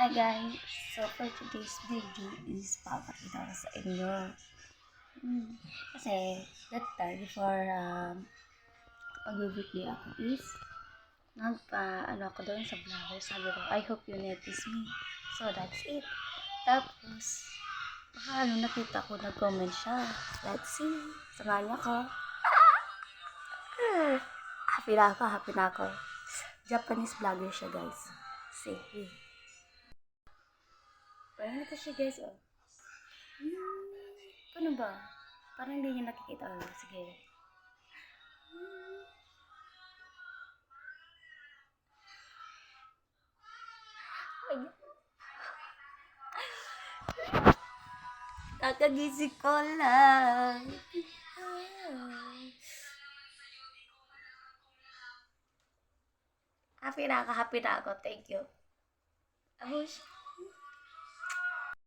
Hi guys! So for today's video is papakita ko sa inyo. Kasi that time before mag-birthday ako is ano ako doon sa vlogger. Sabi ko, I hope you notice me. So that's it. Tapos, nakita ko nag-comment siya. Let's see. Samahan niya ko. Happy na ako. Japanese vlogger siya guys. See. Parang ito siya guys, oh. Paano ba? Parang hindi niya nakikita. Oh, sige. Kakagising ko lang. Happy na ako. Thank you. Ahush.